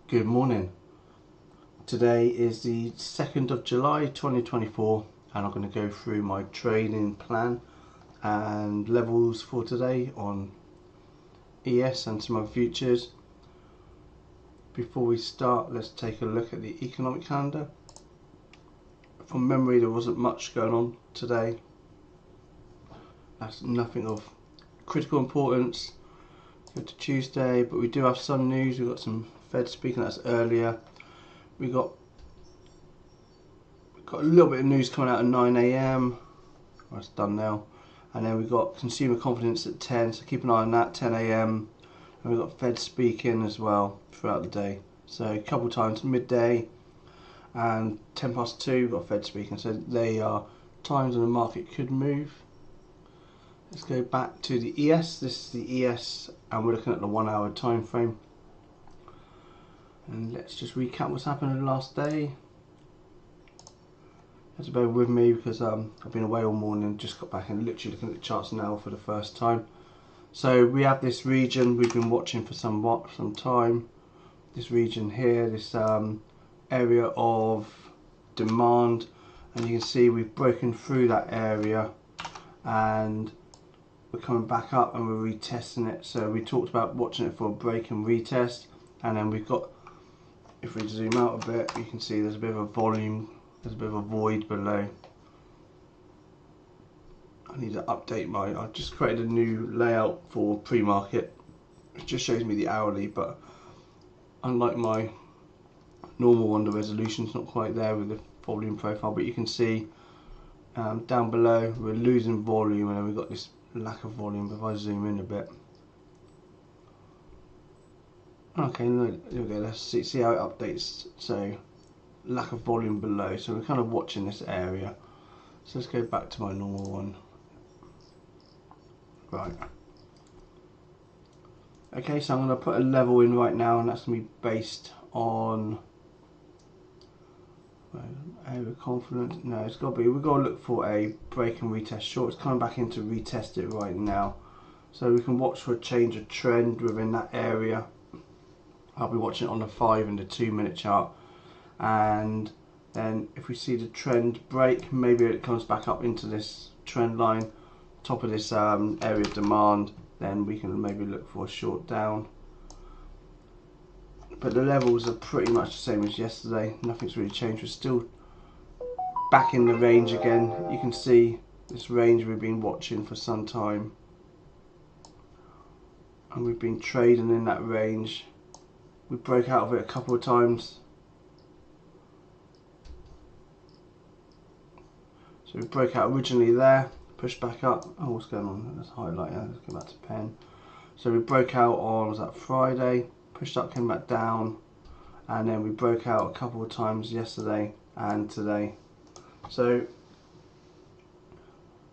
Good morning. Today is the 2nd of July 2024 and I'm going to go through my trading plan and levels for today on ES and some other futures. Before we start, let's take a look at the economic calendar. From memory, there wasn't much going on today. That's nothing of critical importance. Go to Tuesday, but we do have some news. We've got some Fed speaking, that's earlier. We got a little bit of news coming out at 9 AM. Well, it's done now. And then we've got consumer confidence at 10, so keep an eye on that, 10 AM. And we've got Fed speaking as well throughout the day. So a couple times, midday and 10 past 2, we've got Fed speaking. So they are times when the market could move. Let's go back to the ES. This is the ES and we're looking at the 1 hour time frame. And let's just recap what's happened in the last day. You have to bear with me because I've been away all morning, just got back and literally looking at the charts now for the first time. So we have this region we've been watching for some time. This region here, this area of demand, and you can see we've broken through that area and we're coming back up and we're retesting it. So we talked about watching it for a break and retest, and then we've got, if we zoom out a bit, you can see there's a bit of a volume, there's a bit of a void below. I need to update I've just created a new layout for Premarket. It just shows me the hourly, but unlike my normal one, the resolution's not quite there with the volume profile, but you can see down below we're losing volume and then we've got this lack of volume. If I zoom in a bit. Okay, there we go, let's see how it updates. So lack of volume below, so we're kind of watching this area. So let's go back to my normal one. Right. Okay, so I'm going to put a level in right now, and that's going to be based on area confidence. No, it's got to be, we've got to look for a break and retest short. It's coming back in to retest it right now. So we can watch for a change of trend within that area. I'll be watching it on the 5 and the 2 minute chart, and then if we see the trend break, maybe it comes back up into this trend line, top of this area of demand, then we can maybe look for a short down. But the levels are pretty much the same as yesterday, nothing's really changed. We're still back in the range again. You can see this range we've been watching for some time, and we've been trading in that range. We broke out of it a couple of times. So we broke out originally there, pushed back up. Oh, what's going on? Let's highlight that. Let's go back to pen. So we broke out on, was that Friday? Pushed up, came back down, and then we broke out a couple of times yesterday and today. So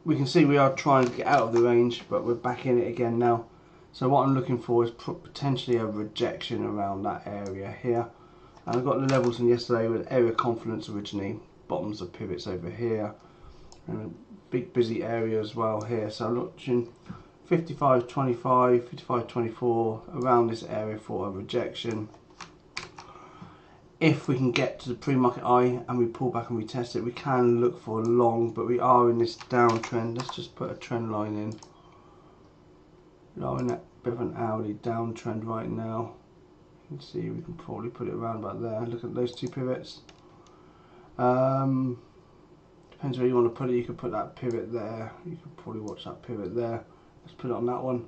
we can see we are trying to get out of the range, but we're back in it again now. So what I'm looking for is potentially a rejection around that area here. And I've got the levels from yesterday with area confidence originally, bottoms of pivots over here, and a big busy area as well here. So I'm watching 55.25, 55.24 around this area for a rejection. If we can get to the pre-market high and we pull back and we test it, we can look for a long, but we are in this downtrend. Let's just put a trend line in. We are in that bit of an hourly downtrend right now. You can see we can probably put it around about there. Look at those two pivots. Depends where you want to put it. You could put that pivot there. You could probably watch that pivot there. Let's put it on that one.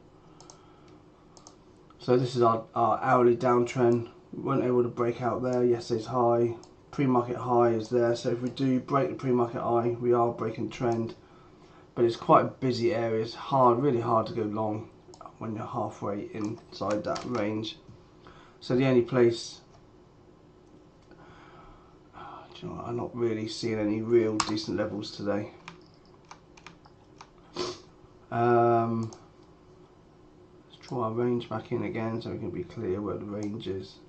So this is our hourly downtrend. We weren't able to break out there. Yesterday's high, pre-market high is there. So if we do break the pre-market high, we are breaking trend. But it's quite a busy area. It's hard, really hard to go long when you're halfway inside that range. So the only place, do you know what, I'm not really seeing any real decent levels today. Let's draw our range back in again so we can be clear where the range is.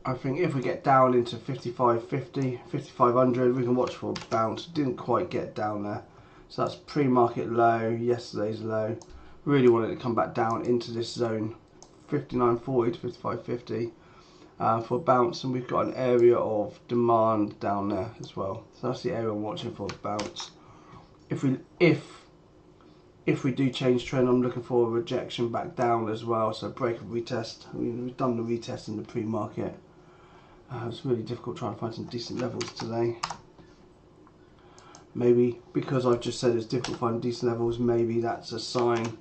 I think if we get down into 55.50, 5500, we can watch for a bounce. Didn't quite get down there. So that's pre-market low, yesterday's low. Really want it to come back down into this zone, 59.40 to 55.50 for a bounce, and we've got an area of demand down there as well. So that's the area I'm watching for a bounce. If we do change trend, I'm looking for a rejection back down as well. So break and retest. We've done the retest in the pre-market. It's really difficult trying to find some decent levels today. Maybe because I've just said it's difficult finding decent levels, maybe that's a sign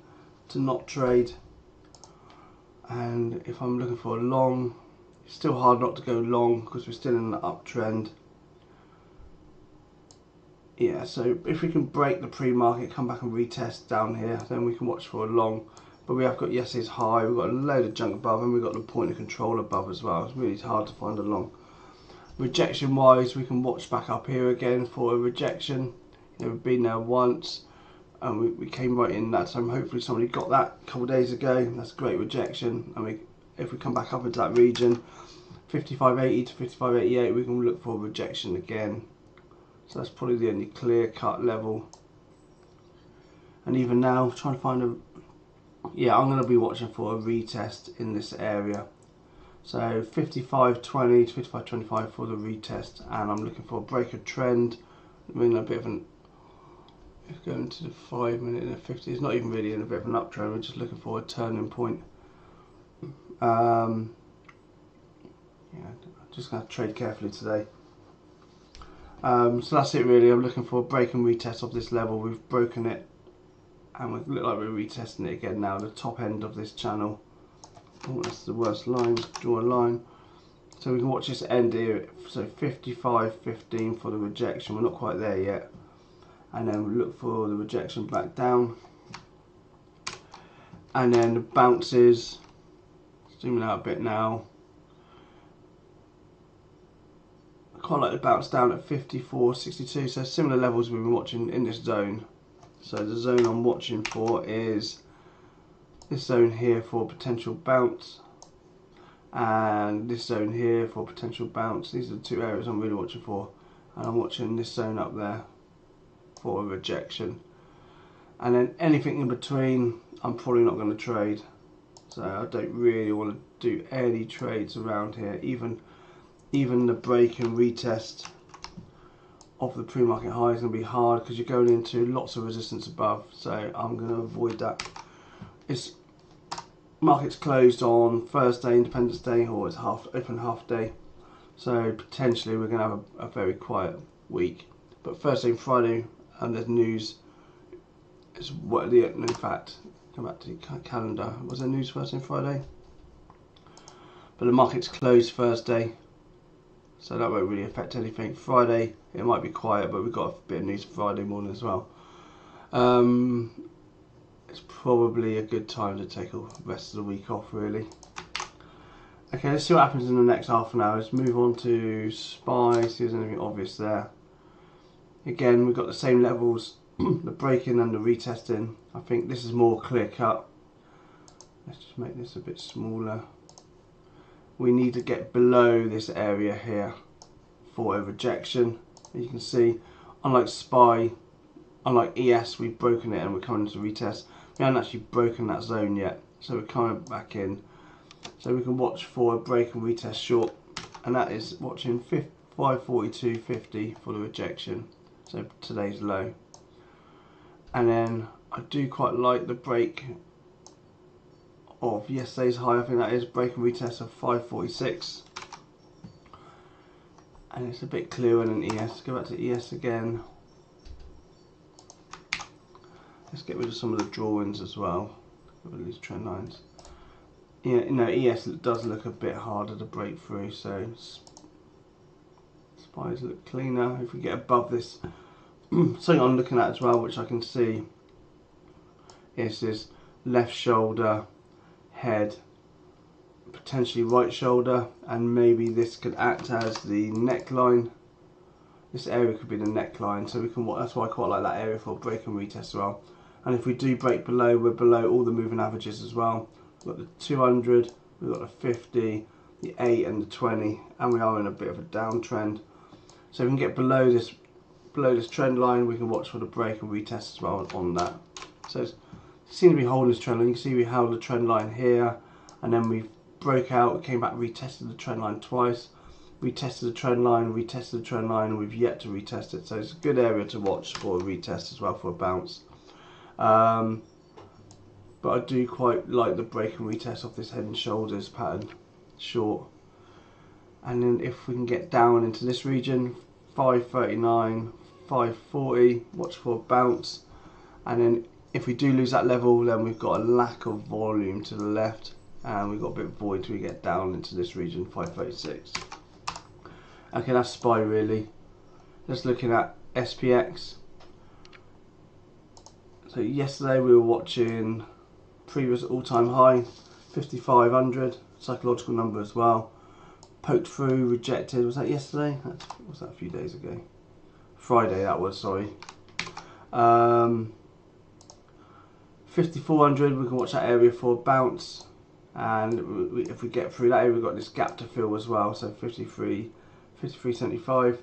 to not trade. And if I'm looking for a long, it's still hard not to go long because we're still in an uptrend. Yeah, so if we can break the pre-market, come back and retest down here, then we can watch for a long. But we have got yesterday's high, we've got a load of junk above, and we've got the point of control above as well. It's really hard to find a long. Rejection wise, we can watch back up here again for a rejection. We've been there once, and we came right in that time. Hopefully somebody got that a couple of days ago. That's a great rejection. And if we come back up into that region, 55.80 to 55.88, we can look for a rejection again. So that's probably the only clear cut level. And even now, trying to find a, yeah, I'm going to be watching for a retest in this area. So 55.20 to 55.25 for the retest, and I'm looking for a break of trend. I'm in a bit of an, going to the 5 minute and the 50, it's not even really in a bit of an uptrend, we're just looking for a turning point. Yeah, I'm just going to trade carefully today. So that's it really. I'm looking for a break and retest of this level. We've broken it, and we look like we're retesting it again now, the top end of this channel. Oh, that's the worst line. Let's draw a line. So we can watch this end here. So 55.15 for the rejection. We're not quite there yet. And then we look for the rejection back down. And then the bounces. Zooming out a bit now. I quite like the bounce down at 54.62. So similar levels we've been watching in this zone. So the zone I'm watching for is this zone here for potential bounce, and this zone here for potential bounce. These are the two areas I'm really watching for, and I'm watching this zone up there for a rejection. And then anything in between, I'm probably not going to trade. So I don't really want to do any trades around here. Even the break and retest of the pre-market high is going to be hard because you're going into lots of resistance above. So I'm going to avoid that. It's market's closed on Thursday, Independence Day, or it's open half day, so potentially we're going to have a very quiet week. But Thursday and Friday, and there's news. It's what the, in fact, come back to the calendar. Was there news Thursday and Friday? But the market's closed Thursday, so that won't really affect anything. Friday it might be quiet, but we've got a bit of news Friday morning as well. It's probably a good time to take the rest of the week off really. Okay, let's see what happens in the next half an hour. Let's move on to SPY, see if there's anything obvious there. Again, we've got the same levels, the break-in and the retesting. I think this is more clear cut. Let's just make this a bit smaller. We need to get below this area here for a rejection. You can see, unlike SPY, unlike ES, we've broken it and we're coming to retest. We haven't actually broken that zone yet, so we're coming back in. So we can watch for a break and retest short, and that is watching 542.50 for the rejection. So today's low. And then I do quite like the break of yesterday's high. I think that is break and retest of 546. And it's a bit clearer than ES. Go back to ES again. Let's get rid of some of the drawings as well. Get rid of these trend lines. Yeah, no, ES does look a bit harder to break through, so SPYs look cleaner. If we get above this, something I'm looking at as well, which I can see, is this left shoulder, head, potentially right shoulder, and maybe this could act as the neckline. This area could be the neckline, so we can. That's why I quite like that area for a break and retest as well. And if we do break below, we're below all the moving averages as well. We've got the 200, we've got the 50, the 8 and the 20, and we are in a bit of a downtrend. So if we can get below this trend line, we can watch for the break and retest as well on that. So seem to be holding this trend line. You can see we held the trend line here, and then we broke out, came back, retested the trend line twice, retested the trend line, retested the trend line, and we've yet to retest it. So it's a good area to watch for a retest as well, for a bounce. But I do quite like the break and retest off this head and shoulders pattern, short. And then if we can get down into this region, 539, 540, watch for a bounce. And then if we do lose that level, then we've got a lack of volume to the left, and we've got a bit of void till we get down into this region, 536. Okay, that's SPY really. Just looking at SPX. So yesterday we were watching previous all-time high, 5,500, psychological number as well. Poked through, rejected. Was that yesterday? Was that a few days ago? Friday that was, sorry. 5,400, we can watch that area for a bounce. And if we get through that area, we've got this gap to fill as well. So 53.75.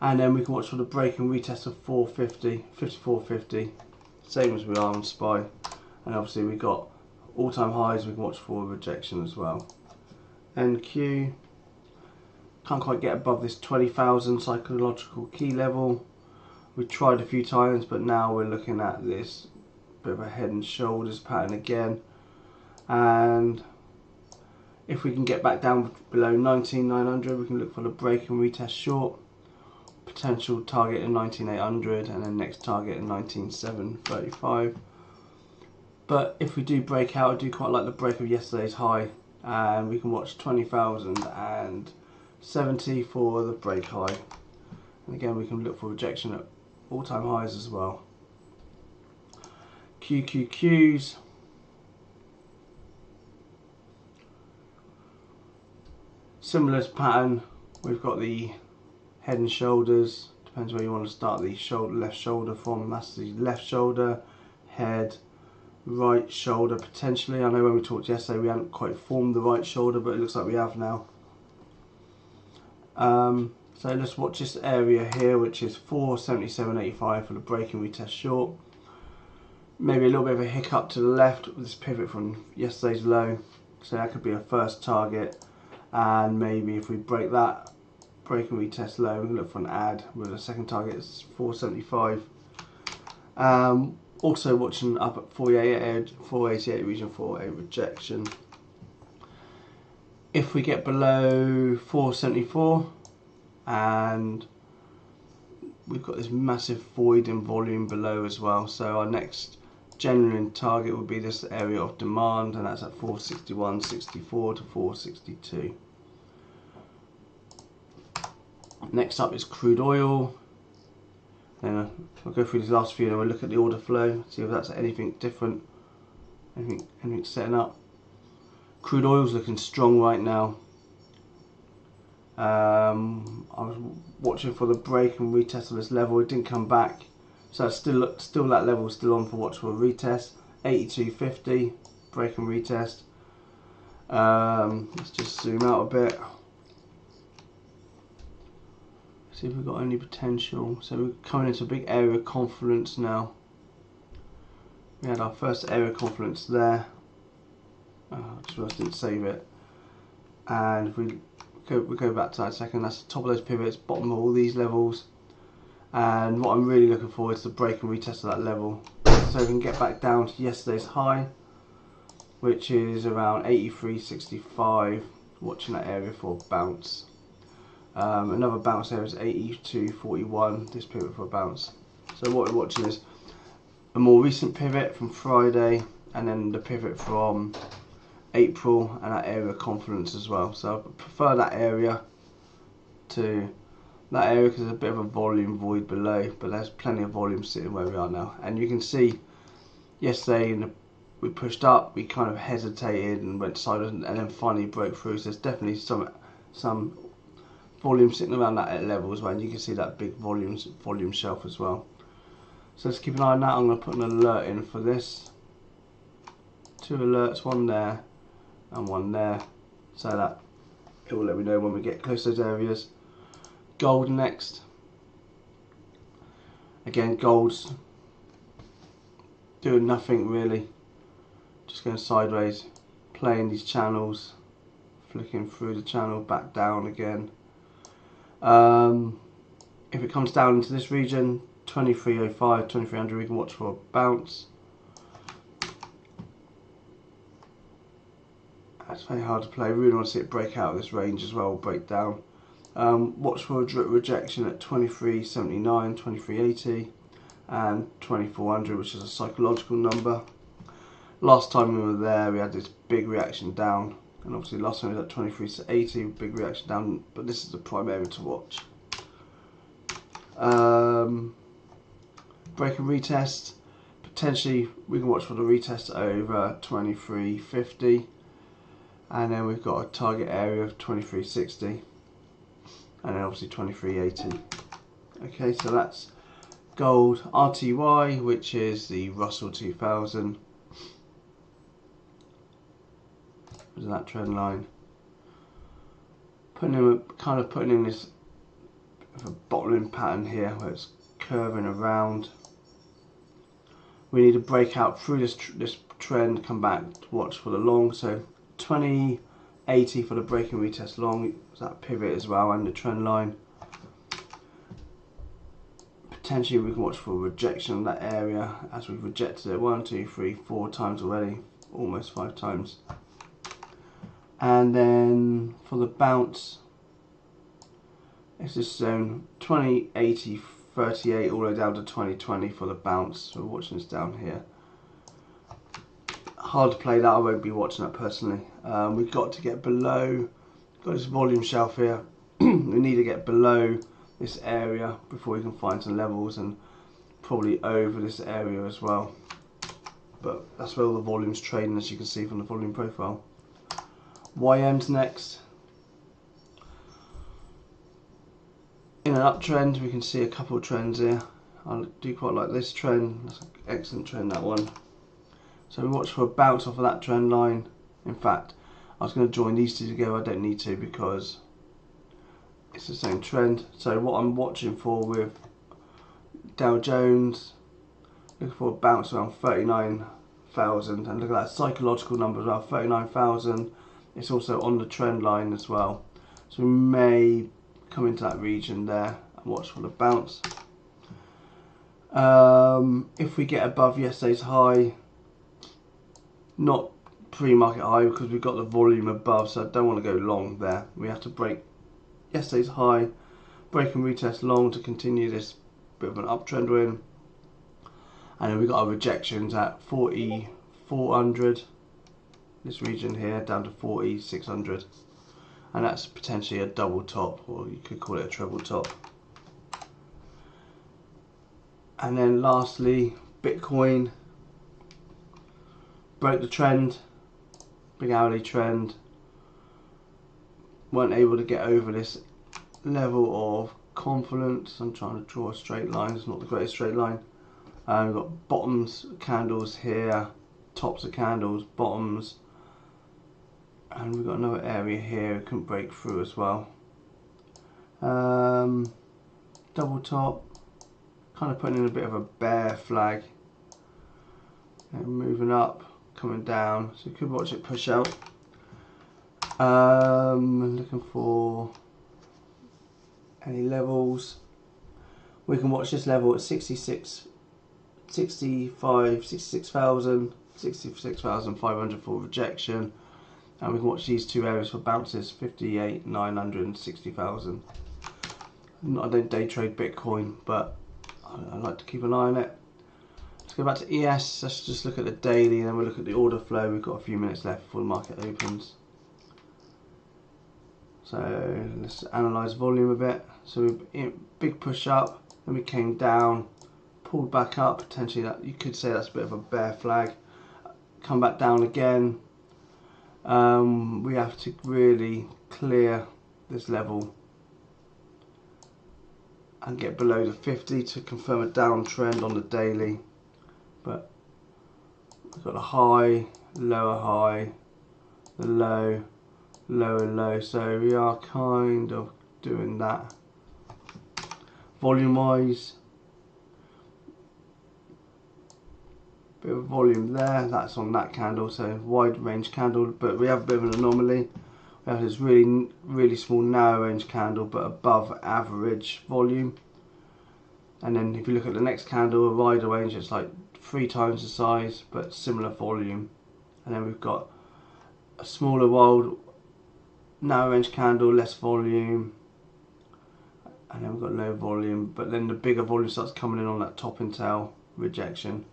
And then we can watch for the break and retest of 450, 54.50. Same as we are on SPY. And obviously we've got all-time highs we can watch for rejection as well. NQ. Can't quite get above this 20,000 psychological key level. We tried a few times, but now we're looking at this bit of a head and shoulders pattern again. And if we can get back down below 19,900, we can look for the break and retest short. Potential target in 19,800, and then next target in 19,735. But if we do break out, I do quite like the break of yesterday's high, and we can watch 20,070 for the break high. And again, we can look for rejection at all-time highs as well. QQQs. Similar pattern. We've got the head and shoulders. Depends where you want to start the left shoulder from. That's the left shoulder, head, right shoulder potentially. I know when we talked yesterday we hadn't quite formed the right shoulder, but it looks like we have now. So let's watch this area here, which is 477.85 for the break and retest short. Maybe a little bit of a hiccup to the left with this pivot from yesterday's low, so that could be a first target. And maybe if we break that, break and retest low, we can look for an add with a second target is 475. Also watching up at 488 region for a rejection. If we get below 474, and we've got this massive void in volume below as well, so our next genuine target would be this area of demand, and that's at 461.64 to 462. Next up is crude oil. Then we'll go through these last few and we'll look at the order flow, see if that's anything different, anything setting up. Crude oil's looking strong right now. I was watching for the break and retest of this level. It didn't come back, so it's still that level still on for watch for a retest. 82.50 break and retest. Let's just zoom out a bit. See if we've got any potential. So we're coming into a big area of confluence now. We had our first area of confluence there. Just didn't save it. And if we go back to that second, that's the top of those pivots, bottom of all these levels. And what I'm really looking for is the break and retest of that level. So we can get back down to yesterday's high, which is around 83.65. Watching that area for a bounce. Another bounce there is 82.41, this pivot for a bounce. So what we're watching is a more recent pivot from Friday, and then the pivot from April, and that area of confluence as well. So I prefer that area to that area because there's a bit of a volume void below, but there's plenty of volume sitting where we are now. And you can see yesterday we pushed up, we kind of hesitated and went sideways, and then finally broke through. So there's definitely some volume sitting around that level as well, and you can see that big volume shelf as well. So let's keep an eye on that. I'm going to put an alert in for this. 2 alerts, one there and one there, so that it will let me know when we get close to those areas. Gold next. Again, gold's doing nothing really, just going sideways, playing these channels, flicking through the channel, back down again. If it comes down into this region, 2305, 2300, we can watch for a bounce. That's very hard to play. We really want to see it break out of this range as well, break down. Watch for a rejection at 2379, 2380 and 2400, which is a psychological number. Last time we were there, we had this big reaction down, and obviously last time we was at 2380, big reaction down, but this is the prime area to watch. Break and retest, potentially we can watch for the retest over 2350, and then we've got a target area of 2360, and then obviously 2380. Okay, so that's gold RTY, which is the Russell 2000. There's that trend line. Kind of putting in this a bottling pattern here where it's curving around. We need to break out through this trend, come back to watch for the long. So 2080 for the break and retest long, that pivot as well, and the trend line. Potentially we can watch for rejection of that area, as we've rejected it 1, 2, 3, 4 times already, almost 5 times. And then for the bounce, it's this zone 2080, 38 all the way down to 2020 for the bounce. So we're watching this down here. Hard to play that, I won't be watching that personally. We've got to get below, got this volume shelf here. We need to get below this area before we can find some levels, and probably over this area as well. But that's where all the volume's trading, as you can see from the volume profile. YM's next. In an uptrend, we can see a couple of trends here. I do quite like this trend. That's an excellent trend, that one. So we watch for a bounce off of that trend line. In fact, I was going to join these two together. I don't need to because it's the same trend. So what I'm watching for with Dow Jones, looking for a bounce around 39,000, and look at that psychological number as well, 39,000. It's also on the trend line as well. So we may come into that region there and watch for the bounce. If we get above yesterday's high, not pre-market high because we've got the volume above, so I don't want to go long there. We have to break yesterday's high, break and retest long to continue this bit of an uptrend we're in. And then we've got our rejections at 40,400, this region here, down to 40,600. And that's potentially a double top, or you could call it a treble top. And then lastly, Bitcoin broke the trend, big hourly trend, weren't able to get over this level of confidence. I'm trying to draw a straight line, it's not the greatest straight line. We've got bottoms candles here, tops of candles, bottoms, and we've got another area here we couldn't break through as well. Double top, kind of putting in a bit of a bear flag, and moving up, coming down, so you could watch it push out. Looking for any levels. We can watch this level at 66,500 for rejection, and we can watch these two areas for bounces, 58,900 and 60,000. I don't day trade Bitcoin, but I like to keep an eye on it. Let's go back to ES. Let's just look at the daily, and then we'll look at the order flow. We've got a few minutes left before the market opens. So let's analyse volume a bit. So we big push up, then we came down, pulled back up. Potentially that you could say that's a bit of a bear flag. Come back down again. We have to really clear this level and get below the 50 to confirm a downtrend on the daily. But we've got a high, lower high, the low, lower low. So we are kind of doing that. Volume wise, bit of volume there. That's on that candle, so wide range candle, but we have a bit of an anomaly. We have this really small narrow range candle, but above average volume. And then if you look at the next candle, a wider range, it's like 3 times the size, but similar volume. And then we've got a smaller wild narrow range candle, less volume, and then we've got low volume, but then the bigger volume starts coming in on that top and tail rejection.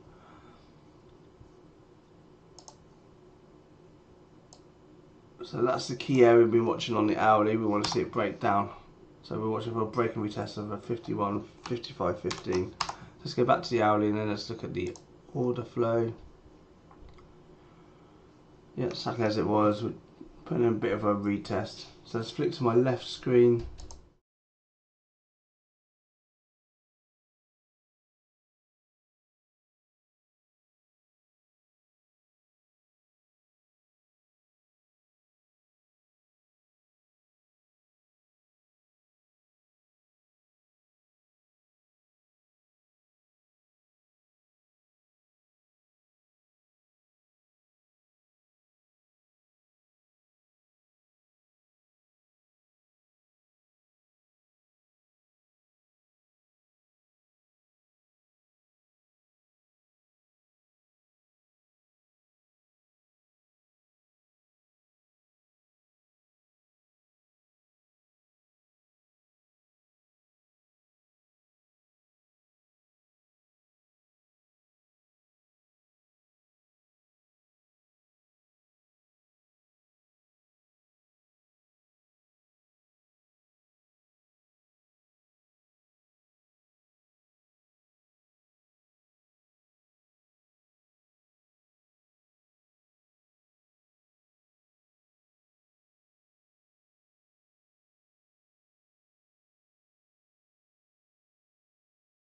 So that's the key area we've been watching on the hourly. We want to see it break down. So we're watching for a break and retest of a 51, 55, 15. Let's go back to the hourly and then let's look at the order flow. Yeah, exactly as it was. We're putting in a bit of a retest. So let's flick to my left screen.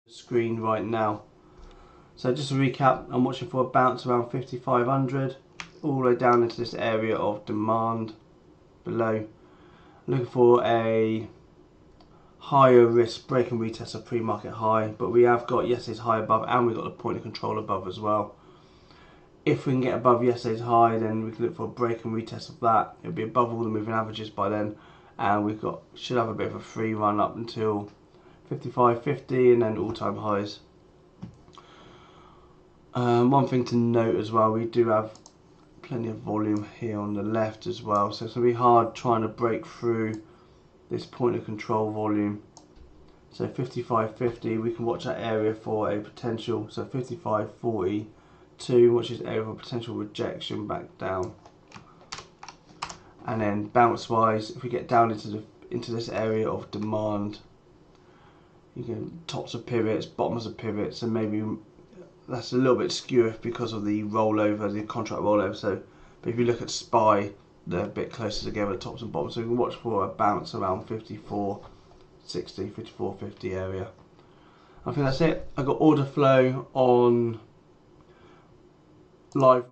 Screen right now. So just to recap, I'm watching for a bounce around 5500 all the way down into this area of demand below. Looking for a higher risk break and retest of pre-market high, but we have got yesterday's high above and we've got the point of control above as well. If we can get above yesterday's high, then we can look for a break and retest of that. It'll be above all the moving averages by then, and should have a bit of a free run up until 55.50 and then all-time highs. One thing to note as well, we do have plenty of volume here on the left as well, so it's going to be hard trying to break through this point of control volume. So 55.50, we can watch that area for a potential, so 55.42, which is area of potential rejection back down. And then bounce wise, if we get down into this area of demand, you can tops of pivots, bottoms of pivots, and maybe that's a little bit skew because of the rollover, the contract rollover. So, but if you look at SPY, they're a bit closer together, tops and bottoms. So we can watch for a bounce around 54.60, 54.50 area. I think that's it. I got order flow on live.